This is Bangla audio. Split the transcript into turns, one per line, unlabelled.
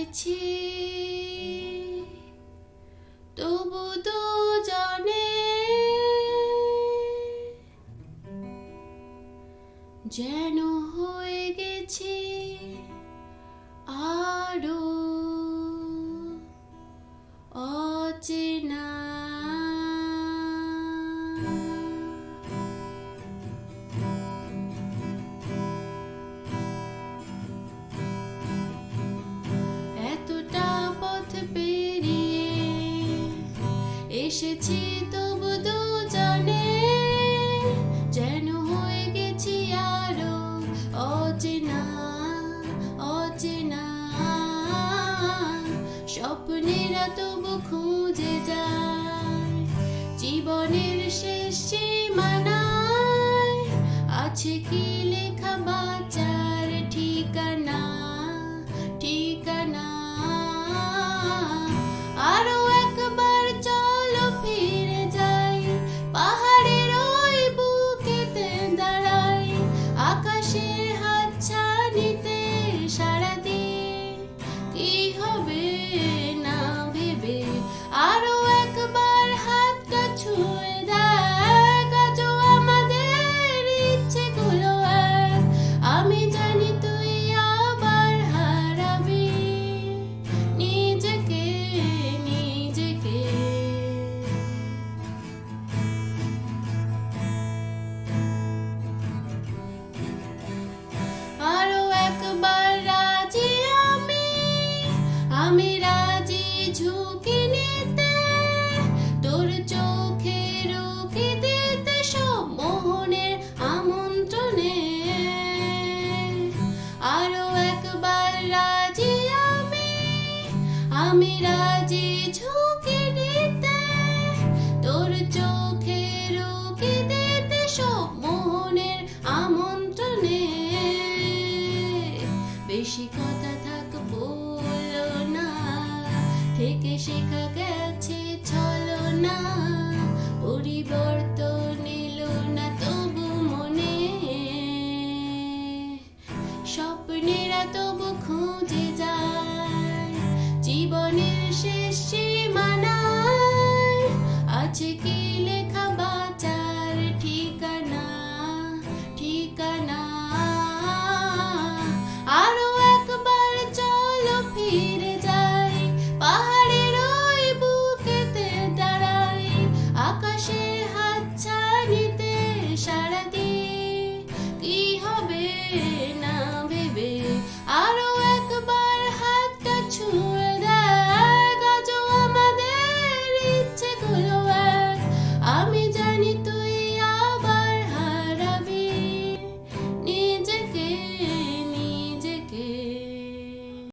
গেছি তবু দুজনে যেন হয়ে গেছি আরো অচেনা। এতটা পথ পেরিয়ে এসেছি তবু দুজনে যেন হয়ে গেছি আরো অচেনা অচেনা। স্বপ্নেরা তবু খুঁজে যায় জীবনের শেষ সীমানায়, আছে কি লেখা বাঁচার ঠিকানা ঠিকানা। আরো একবার চলো ফিরে যাই পাহাড়ের ওই বুকেতে দাঁড়াই, আকাশে হাতছানিতে সারা দিয়ে কি হবে না ভেবে। আরো একবার হাতটা ছুঁয়ে দেখ আজও আমাদের ইচ্ছেগুলো এক। আমি জানি তুই আবার হারাবি নিজেকে নিজেকে। আরো একবার রাজি আমি রাজি ঝুঁকি নিতে, তোর চোখে রুখে দিতে সব মোহনের আমন্ত্রণে। আরো একবার রাজি আমি রাজি ঝুঁকি নিতে, তোর চোখে রুখে দিতে সব মোহনের আমন্ত্রণে। বেশি কথা থাক বলো না, থেকে শেখা গেছে ছলো না। পরিবর্তন এলো না তবু মনে, স্বপ্নেরা তবু খুঁজে যায় জীবনের শেষ সীমানায়, আছে কি লেখা বাঁচার ঠিকানা ঠিকানা। আরো একবার চলো ফিরে যাই পাহাড়ের ওই বুকেতে দাঁড়াই, আকাশে হাতছানিতে সারা দিয়ে কি হবে না